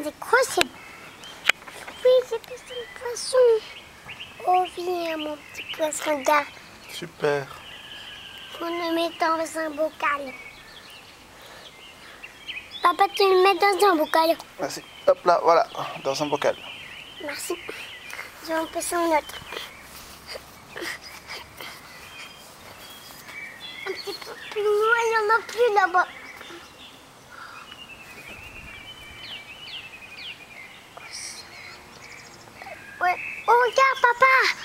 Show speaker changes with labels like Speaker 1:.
Speaker 1: des crochets. Oui, j'ai pêché un poisson. Oh, viens, mon petit poisson, regarde.
Speaker 2: Super.
Speaker 1: Faut le mettre dans un bocal. Papa, tu le mets dans un bocal.
Speaker 2: Merci. Hop là, voilà, dans un bocal.
Speaker 1: Merci. Je vais en pêcher un autre. Un petit peu plus loin, il n'y en a plus là-bas. Ouais. Oh, regarde, papa.